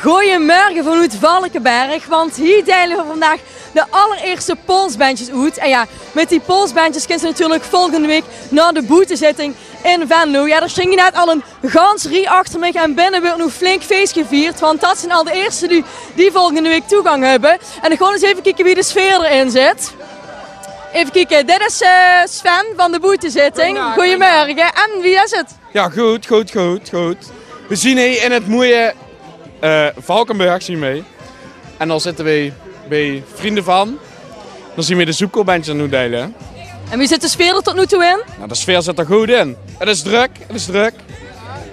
Goedemorgen vanuit Valkenberg, want hier delen we vandaag de allereerste polsbandjes uit. En ja, met die polsbandjes kunnen ze natuurlijk volgende week naar de boetezitting in Venlo. Ja, er stond net al een gans rie achter me en binnen wordt nu flink feest gevierd, want dat zijn al de eerste die volgende week toegang hebben. En dan gaan we eens even kijken wie de sfeer erin zit. Even kijken, dit is Sven van de boetezitting. Goedemorgen. En wie is het? Ja, goed. We zien hier in het mooie Valkenberg zien mee. En dan zitten we bij vrienden van. Dan zien we de zoekkoolbandjes nu delen. En wie zit de sfeer er tot nu toe in? Nou, de sfeer zit er goed in. Het is druk.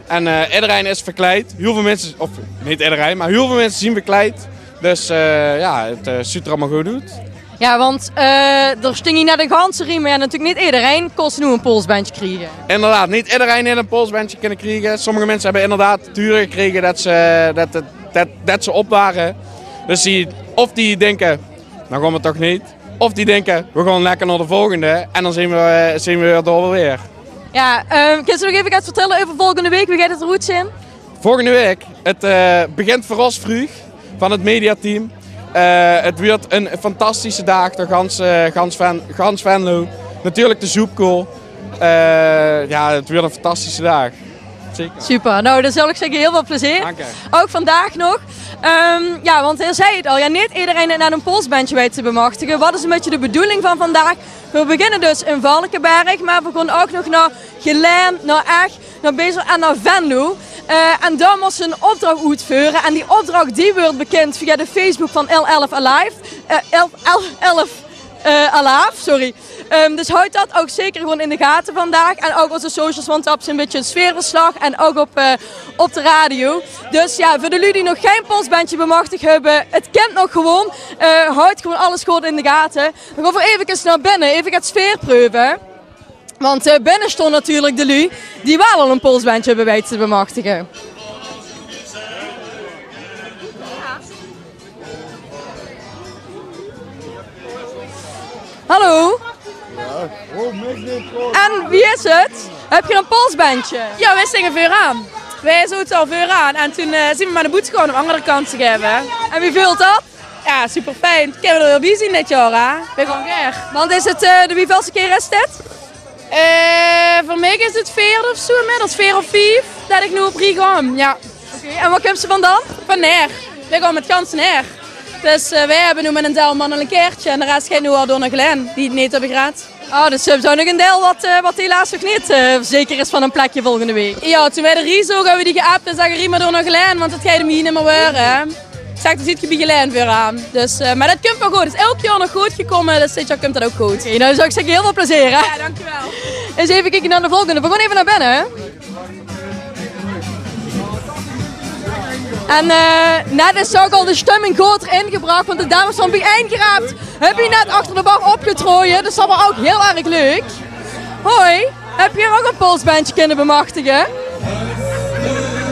En iedereen is verkleed. Heel veel mensen, of niet iedereen, maar heel veel mensen zien verkleed. Dus ja, het ziet er allemaal goed uit. Ja, want er sting hier net een ganse riem, maar ja, natuurlijk niet iedereen kost nu een polsbandje krijgen. Inderdaad, niet iedereen heeft een polsbandje kunnen krijgen. Sommige mensen hebben inderdaad duren gekregen dat ze op waren. Dus of die denken, nou gaan we toch niet. Of die denken, we gaan lekker naar de volgende en dan zien we er door weer. Ja, kun je nog even iets vertellen over volgende week? Wie gaat het eruit zien? Volgende week, het begint voor ons vroeg van het mediateam. Het wordt een fantastische dag door gans Venlo. Natuurlijk de zoepkool. Ja, het wordt een fantastische dag. Zeker. Super, nou dan zal ik zeggen heel veel plezier. Dank je. Ook vandaag nog. Ja, want hij zei het al, ja, niet iedereen naar een polsbandje weet te bemachtigen. Wat is een beetje de bedoeling van vandaag? We beginnen dus in Valkenberg, maar we gaan ook nog naar Geleen, naar Eg, naar Bezel en naar Venlo. En daar moest ze een opdracht uitvoeren. En die opdracht die wordt bekend via de Facebook van L11 Alive. 11 Alive, sorry. Dus houd dat ook zeker gewoon in de gaten vandaag. En ook onze socials, want dat is een beetje een sfeerverslag. En ook op de radio. Dus ja, voor de jullie die nog geen polsbandje bemachtigd hebben, het kent nog gewoon. Houd gewoon alles goed in de gaten. We gaan voor even naar binnen, even het sfeerproeven. Want binnen stond natuurlijk de lui die wel al een polsbandje hebben weten te bemachtigen. Hallo? En wie is het? Heb je een polsbandje? Ja, wij zingen vuur aan. Wij zouden al vuur aan en toen zien we maar de boete gewoon op andere kant te geven. En wie vult dat? Ja, super fijn. Kunnen we er weer bij zien dit jaar, hè? Wij gaan graag. Want is het de wieveelste keer is dit? Voor mij is het 4 of zo, inmiddels 4 of 5 dat ik nu op Rie ga. Ja. Oké, en waar komt ze vandaan? Van Neer. Wij gaan met ganse Neer. Dus wij hebben nu met een delman al een keertje en de rest gaat nu al door naar Glen, die het niet hebben gehad. Oh, dus we zijn nog een deel wat helaas nog niet zeker is van een plekje volgende week. Ja, toen wij de Rie zogen, hebben we die geappt en zeggen Rie maar door naar Glen, want dat gaat hem hier niet meer worden. Ik zeg, er zit je bij Glen weer aan. Dus, maar dat komt wel goed. Het is elk jaar nog goed gekomen, dus dit jaar komt dat ook goed. Oké, nou zou ik zeggen heel veel plezier, hè? Ja, dankjewel. Eens even kijken naar de volgende. We gaan even naar binnen, hè? En net is ook al de stemming goed erin gebracht, want de dames van bijeen geraapt heb je net achter de bar opgetrooien, dus dat was ook heel erg leuk. Hoi, heb je ook een polsbandje kunnen bemachtigen?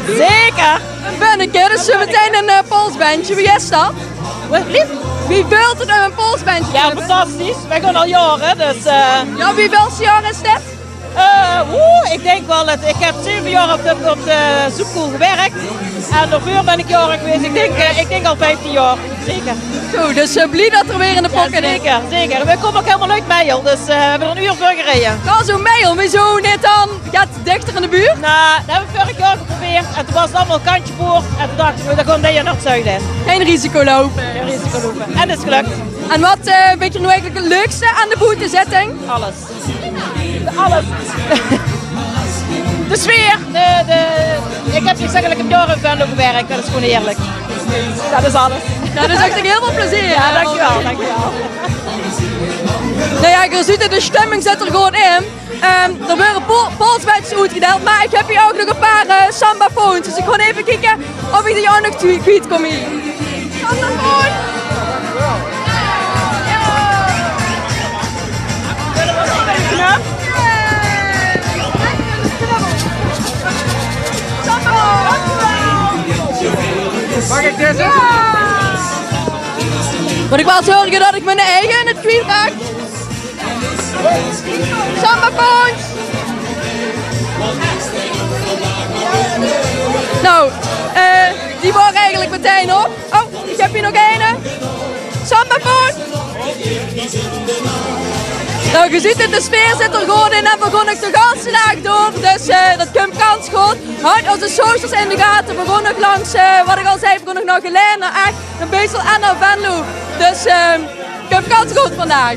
Zeker. Een binnenke, dus zo meteen een polsbandje. Wie is dat? Wie wilt er een polsbandje Ja, hebben? fantastisch. Wij gaan al jaren, dus... Ja, wie welke jaar is dit? Ik denk wel dat ik heb 7 jaar op de zoekkool gewerkt. En daarvoor ben ik jaren geweest. Ik denk al 15 jaar. Zeker. Goed, dus blij dat er weer in de pocket is. Zeker. We komen ook helemaal uit Meijel, dus we hebben er een uur voor gereden. Ga zo mee, wieso net dan? Gaat het dichter in de buurt? Nou, dat hebben we vorig jaar geprobeerd. En toen was het allemaal kantje voor. En toen dachten we, dan gaan we naar het zuiden. Geen risico lopen. Geen risico lopen. En dat is gelukt. En wat vind je nu eigenlijk het leukste aan de boetezitting? Alles. Alles. De sfeer. Ik heb gezegd, ik heb jaren in Venlo gewerkt. Dat is gewoon heerlijk. Dat is alles. Nou, dus ik heel veel plezier. Ja, dankjewel. Nou ja, je ziet het, de stemming zit er gewoon in. Er worden polsbandjes uitgedeeld, maar ik heb hier ook nog een paar sambafoons. Dus ik ga even kijken of ik die ook nog kwijt kom hier. Sambafoon! Ja. Mag ik deze? Moet ik wel zorgen dat ik mijn eigen in het kwijt raak? Sambafoons! Nou, die wordt eigenlijk meteen op. Oh, ik heb hier nog een. Sambapoort. Nou, je ziet het, de sfeer zit er gewoon in en we gaan nog de ganse dag door. Dus dat komt kans goed. Houd onze socials in de gaten. We gaan nog langs, wat ik al zei, we gaan nog naar Geleen, naar Echt, naar Beesel en naar Venlo. Dus komt kans goed vandaag.